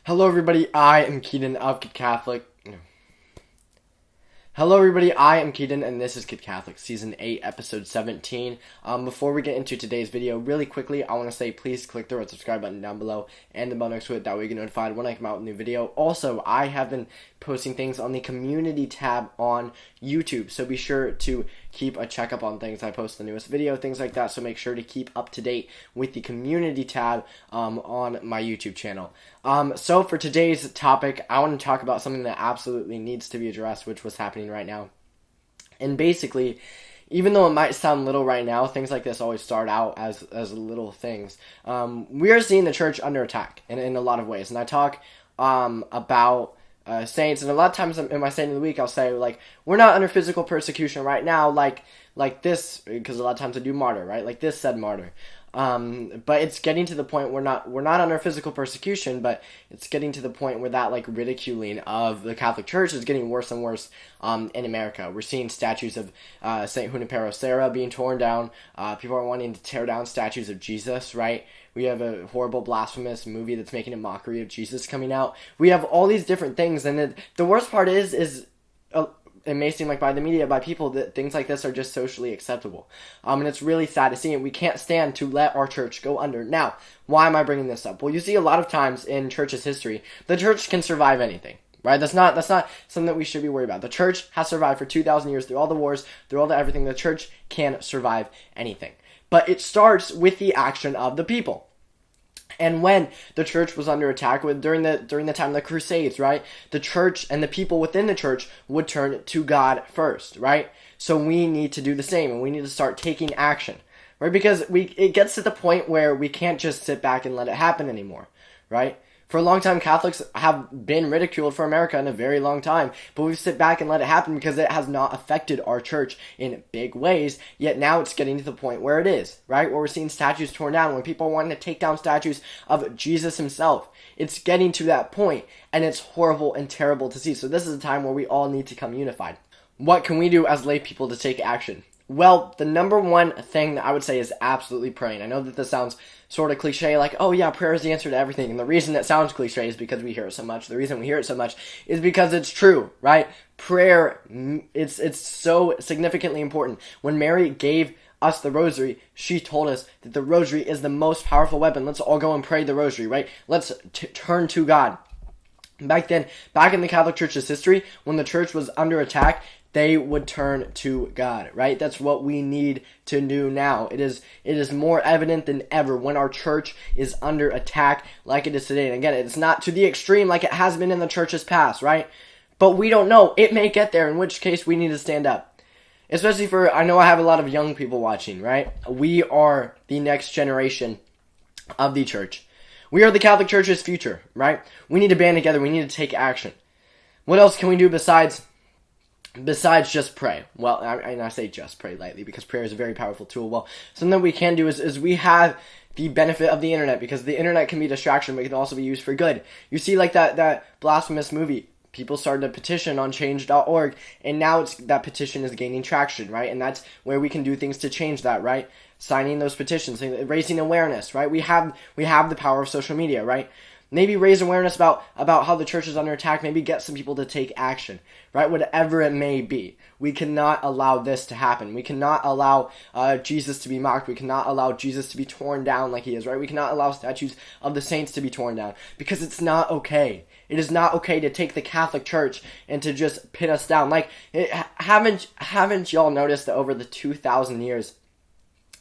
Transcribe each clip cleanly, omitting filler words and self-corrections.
Hello everybody, I am Keaton of Kid Catholic. Hello everybody, I am Keaton and this is Kid Catholic Season 8, Episode 17. Before we get into today's video, really quickly, I want to say please click the red subscribe button down below and the bell next to it, that way you get notified when I come out with a new video. Also, I have been posting things on the community tab on YouTube, so be sure to keep a checkup on things. I post the newest video, things like that, so make sure to keep up to date with the community tab on my YouTube channel. So for today's topic, I want to talk about something that absolutely needs to be addressed, which was happening right now. And basically, even though it might sound little right now, things like this always start out as little things. We are seeing the church under attack in a lot of ways, and I talk about saints, and a lot of times in my Saint of the Week, I'll say, like, we're not under physical persecution right now, like this, because a lot of times I do martyr, right? Like this said martyr. But it's getting to the point we're not under physical persecution, but it's getting to the point where that like ridiculing of the Catholic Church is getting worse and worse in America. We're seeing statues of Saint Junipero Serra being torn down. People are wanting to tear down statues of Jesus, right? We have a horrible blasphemous movie that's making a mockery of Jesus coming out. We have all these different things, and the worst part is it may seem like by the media, by people, that things like this are just socially acceptable. And it's really sad to see, and we can't stand to let our church go under. Now, why am I bringing this up? Well, you see a lot of times in church's history, the church can survive anything, right? That's not something that we should be worried about. The church has survived for 2,000 years, through all the wars, through all the everything. The church can survive anything. But it starts with the action of the people. And when the church was under attack, during the time of the Crusades, right, the church and the people within the church would turn to God first, right? So we need to do the same, and we need to start taking action, right? Because it gets to the point where we can't just sit back and let it happen anymore, right? For a long time, Catholics have been ridiculed for America in a very long time, but we've sit back and let it happen because it has not affected our church in big ways, yet now it's getting to the point where it is, right? Where we're seeing statues torn down, when people are wanting to take down statues of Jesus himself. It's getting to that point, and it's horrible and terrible to see. So this is a time where we all need to come unified. What can we do as lay people to take action? Well, the number one thing that I would say is absolutely praying. I know that this sounds sort of cliche, like, oh yeah, prayer is the answer to everything. And the reason it sounds cliche is because we hear it so much. The reason we hear it so much is because it's true, right? Prayer, it's so significantly important. When Mary gave us the rosary, she told us that the rosary is the most powerful weapon. Let's all go and pray the rosary, right? Let's turn to God. Back in the Catholic Church's history, when the church was under attack, they would turn to God, right? That's what we need to do now. It is more evident than ever when our church is under attack like it is today. And again, it's not to the extreme like it has been in the church's past, right? But we don't know. It may get there, in which case we need to stand up. Especially I know I have a lot of young people watching, right? We are the next generation of the church. We are the Catholic Church's future, right? We need to band together. We need to take action. What else can we do besides just pray? Well, I say just pray lightly because prayer is a very powerful tool. Well, something that we can do is we have the benefit of the internet, because the internet can be a distraction, but it can also be used for good. You see, like that blasphemous movie, people started a petition on change.org, and now that petition is gaining traction, right? And that's where we can do things to change that, right? Signing those petitions, raising awareness, right? We have the power of social media, right? Maybe raise awareness about how the church is under attack. Maybe get some people to take action, right? Whatever it may be. We cannot allow this to happen. We cannot allow Jesus to be mocked. We cannot allow Jesus to be torn down like he is, right? We cannot allow statues of the saints to be torn down, because it's not okay. It is not okay to take the Catholic Church and to just pin us down. Like, haven't y'all noticed that over the 2,000 years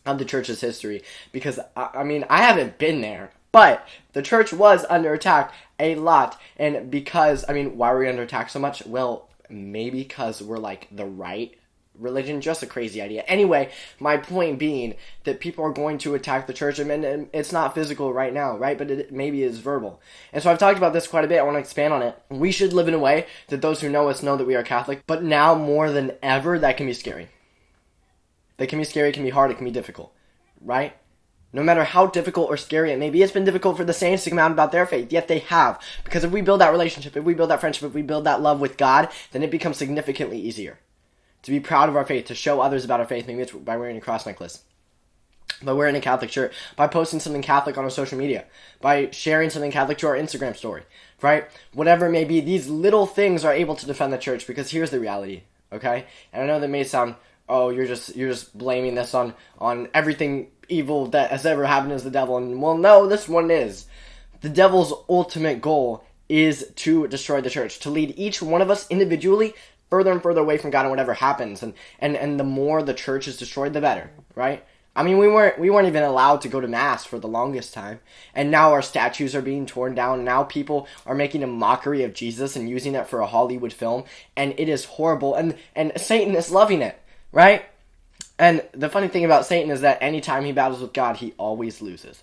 of the church's history? Because, I mean, I haven't been there, but the church was under attack a lot. And because, I mean, why were we under attack so much? Well, maybe because we're like the right religion. Just a crazy idea. Anyway, my point being that people are going to attack the church, and it's not physical right now, right? But it maybe is verbal. And so I've talked about this quite a bit. I want to expand on it. We should live in a way that those who know us know that we are Catholic. But now more than ever, that can be scary. That can be scary, it can be hard, it can be difficult, right? No matter how difficult or scary it may be, it's been difficult for the saints to come out about their faith, yet they have. Because if we build that relationship, if we build that friendship, if we build that love with God, then it becomes significantly easier to be proud of our faith, to show others about our faith. Maybe it's by wearing a cross necklace. by wearing a Catholic shirt, by posting something Catholic on our social media, by sharing something Catholic to our Instagram story, right? Whatever it may be, these little things are able to defend the church, because here's the reality, okay? And I know that may sound, oh, you're just blaming this on everything evil that has ever happened as the devil, and well, no, this one is. The devil's ultimate goal is to destroy the church, to lead each one of us individually further and further away from God and whatever happens, and the more the church is destroyed, the better, right? I mean, we weren't even allowed to go to Mass for the longest time, and now our statues are being torn down, and now people are making a mockery of Jesus and using it for a Hollywood film, and it is horrible, and Satan is loving it, right? And the funny thing about Satan is that anytime he battles with God, he always loses.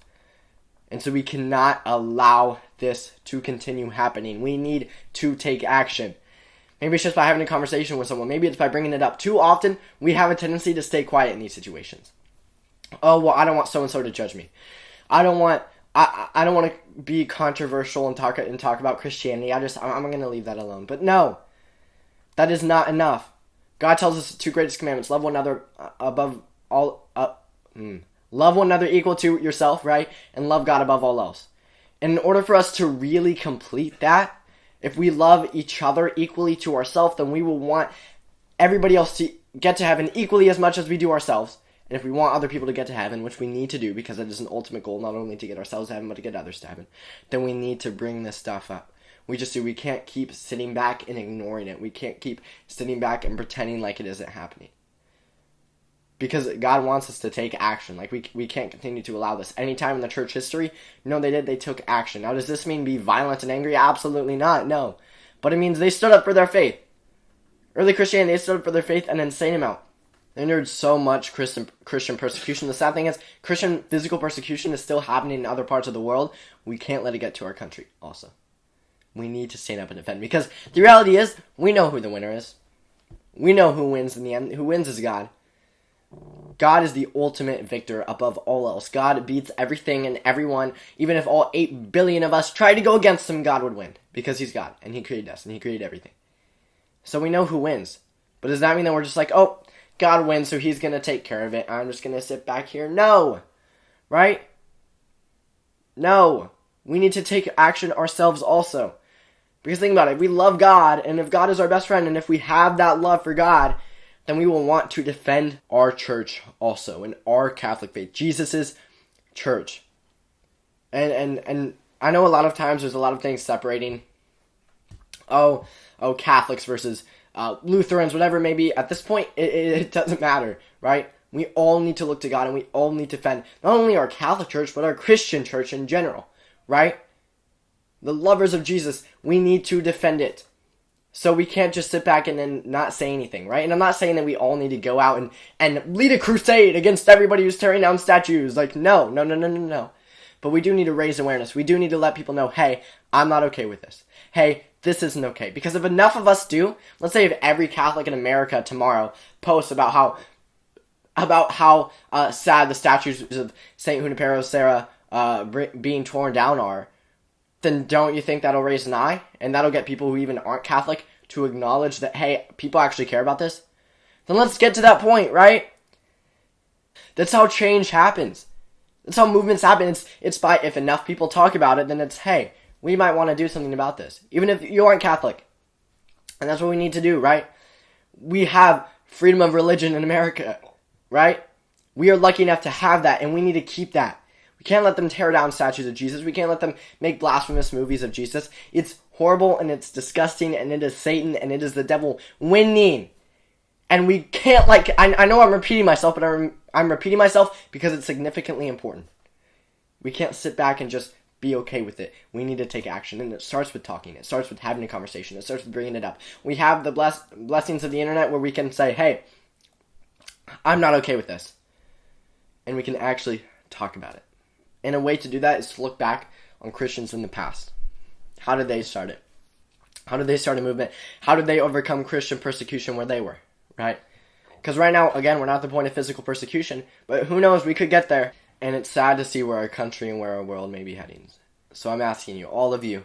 And so we cannot allow this to continue happening. We need to take action. Maybe it's just by having a conversation with someone. Maybe it's by bringing it up. Too often, we have a tendency to stay quiet in these situations. Oh, well, I don't want so-and-so to judge me. I don't want to be controversial and talk about Christianity. I'm going to leave that alone. But no, that is not enough. God tells us the 2 greatest commandments: love one another above all. Love one another equal to yourself, right? And love God above all else. And in order for us to really complete that, if we love each other equally to ourselves, then we will want everybody else to get to heaven equally as much as we do ourselves. And if we want other people to get to heaven, which we need to do, because it is an ultimate goal, not only to get ourselves to heaven, but to get others to heaven, then we need to bring this stuff up. We can't keep sitting back and ignoring it. We can't keep sitting back and pretending like it isn't happening. Because God wants us to take action. Like, we can't continue to allow this. Anytime in the church history, they took action. Now, does this mean be violent and angry? Absolutely not, no. But it means they stood up for their faith. Early Christianity, they stood up for their faith an insane amount. They endured so much Christian persecution. The sad thing is, Christian physical persecution is still happening in other parts of the world. We can't let it get to our country also. We need to stand up and defend. Because the reality is, we know who the winner is. We know who wins in the end. Who wins is God. God is the ultimate victor above all else. God beats everything and everyone. Even if all 8 billion of us tried to go against him, God would win. Because he's God, and he created us, and he created everything. So we know who wins. But does that mean that we're just like, oh, God wins, so he's going to take care of it. I'm just going to sit back here? No. Right? No. We need to take action ourselves also. Because think about it. We love God, and if God is our best friend, and if we have that love for God, then we will want to defend our church also, and our Catholic faith, Jesus' church. And I know a lot of times there's a lot of things separating, Catholics versus Lutherans, whatever it may be. At this point, it doesn't matter, right? We all need to look to God, and we all need to defend not only our Catholic church, but our Christian church in general, right? The lovers of Jesus, we need to defend it. So we can't just sit back and then not say anything, right? And I'm not saying that we all need to go out and lead a crusade against everybody who's tearing down statues. Like, no. But we do need to raise awareness. We do need to let people know, hey, I'm not okay with this. Hey, this isn't okay. Because if enough of us do, let's say if every Catholic in America tomorrow posts about how sad the statues of St. Junipero Serra being torn down are, then don't you think that'll raise an eye? And that'll get people who even aren't Catholic to acknowledge that, hey, people actually care about this? Then let's get to that point, right? That's how change happens. That's how movements happen. It's by, if enough people talk about it, then it's, hey, we might want to do something about this. Even if you aren't Catholic. And that's what we need to do, right? We have freedom of religion in America, right? We are lucky enough to have that, and we need to keep that. We can't let them tear down statues of Jesus. We can't let them make blasphemous movies of Jesus. It's horrible, and it's disgusting, and it is Satan, and it is the devil winning. And we can't, I know I'm repeating myself, but I'm repeating myself because it's significantly important. We can't sit back and just be okay with it. We need to take action, and it starts with talking. It starts with having a conversation. It starts with bringing it up. We have the blessings of the internet where we can say, hey, I'm not okay with this. And we can actually talk about it. And a way to do that is to look back on Christians in the past. How did they start it? How did they start a movement? How did they overcome Christian persecution where they were, right? Because right now, again, we're not at the point of physical persecution, but who knows, we could get there. And it's sad to see where our country and where our world may be heading. So I'm asking you, all of you,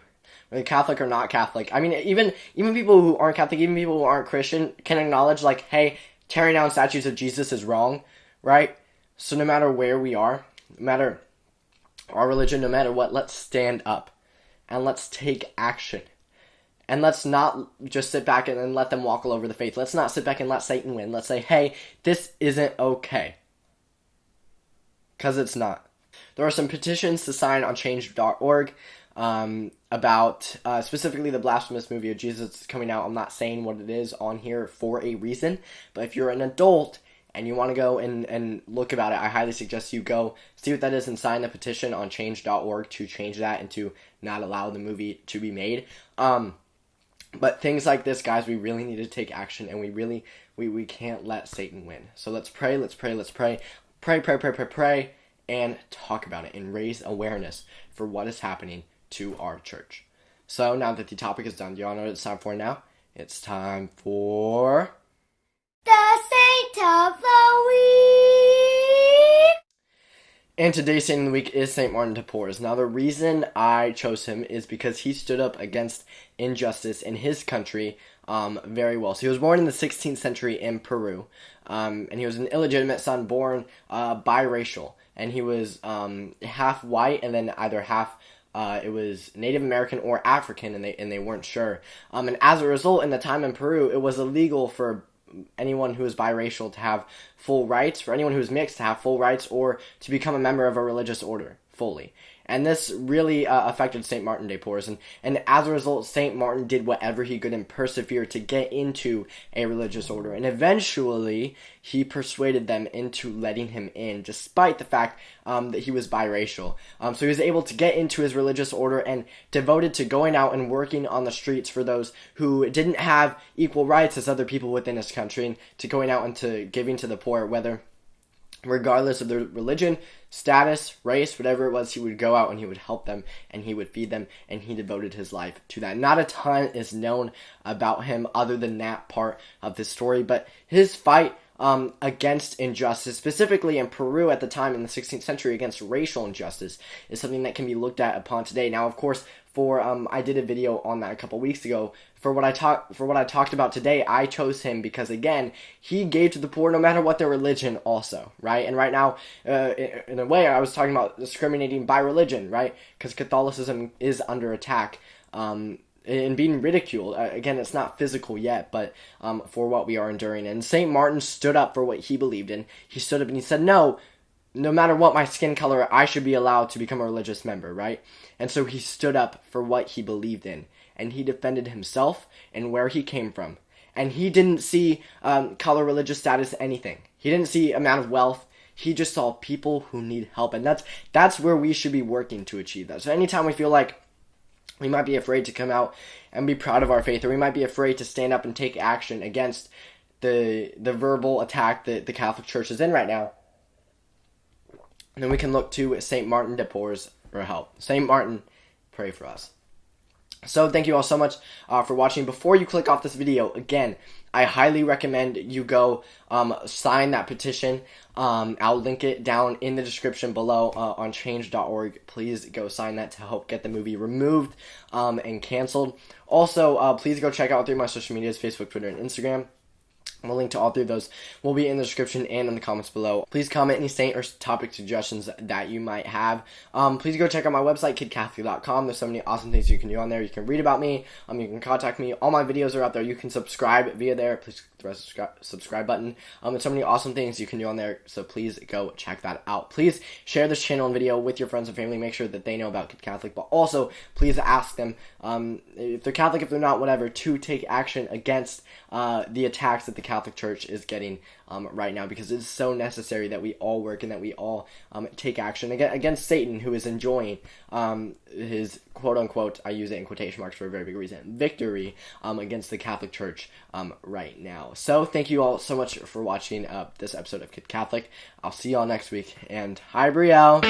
whether Catholic or not Catholic, I mean, even people who aren't Catholic, even people who aren't Christian, can acknowledge, hey, tearing down statues of Jesus is wrong, right? So no matter where we are, no matter our religion, no matter what, let's stand up and let's take action. And let's not just sit back and let them walk all over the faith. Let's not sit back and let Satan win. Let's say, hey, this isn't okay. Because it's not. There are some petitions to sign on change.org about specifically the blasphemous movie of Jesus coming out. I'm not saying what it is on here for a reason. But if you're an adult and you want to go and look about it, I highly suggest you go see what that is and sign the petition on change.org to change that and to not allow the movie to be made. But things like this, guys, we really need to take action, and we can't let Satan win. So let's pray, pray, and talk about it and raise awareness for what is happening to our church. So now that the topic is done, do you all know what it's time for now? It's time for the Saint of the Week. And today's Saint of the Week is St. Martin de Porres. Now, the reason I chose him is because he stood up against injustice in his country very well. So he was born in the 16th century in Peru, and he was an illegitimate son born biracial. And he was half white and then either half it was Native American or African, and they weren't sure. And as a result, in the time in Peru, it was illegal for anyone who is biracial to have full rights, for anyone who is mixed to have full rights, or to become a member of a religious order fully. And this really affected St. Martin de Porres. And as a result, St. Martin did whatever he could and persevered to get into a religious order. And eventually, he persuaded them into letting him in, despite the fact that he was biracial. So he was able to get into his religious order and devoted to going out and working on the streets for those who didn't have equal rights as other people within his country, and to going out and to giving to the poor, regardless of their religion, status, race, whatever it was. He would go out and he would help them and he would feed them, and he devoted his life to that. Not a ton is known about him other than that part of the story, but his fight against injustice, specifically in Peru at the time in the 16th century against racial injustice, is something that can be looked at upon today. Now, of course, I did a video on that a couple weeks ago. For what I talked about today, I chose him because, again, he gave to the poor no matter what their religion also, right? And right now, in a way, I was talking about discriminating by religion, right? Because Catholicism is under attack and being ridiculed. Again, it's not physical yet, but for what we are enduring. And St. Martin stood up for what he believed in. He stood up and he said, no matter what my skin color, I should be allowed to become a religious member, right? And so he stood up for what he believed in, and he defended himself and where he came from. And he didn't see color, religious status, anything. He didn't see amount of wealth. He just saw people who need help, and that's where we should be working to achieve that. So anytime we feel like we might be afraid to come out and be proud of our faith, or we might be afraid to stand up and take action against the verbal attack that the Catholic Church is in right now, then we can look to St. Martin de Porres for help. St. Martin, pray for us. So thank you all so much for watching. Before you click off this video, again, I highly recommend you go sign that petition. I'll link it down in the description below on change.org. Please go sign that to help get the movie removed and canceled. Also, please go check out all three of my social medias, Facebook, Twitter, and Instagram. A link to all three of those will be in the description and in the comments below. Please comment any saint or topic suggestions that you might have. Please go check out my website, kidcatholic.com. There's so many awesome things you can do on there. You can read about me. You can contact me. All my videos are out there. You can subscribe via there. Please click the subscribe button. There's so many awesome things you can do on there, so please go check that out. Please share this channel and video with your friends and family. Make sure that they know about Kid Catholic, but also please ask them, if they're Catholic, if they're not, whatever, to take action against the attacks that the Catholic Church is getting right now, because it's so necessary that we all work and that we all take action against Satan, who is enjoying his quote-unquote, I use it in quotation marks for a very big reason, victory against the Catholic Church right now. So thank you all so much for watching this episode of Kid Catholic. I'll see you all next week, and hi, Brielle!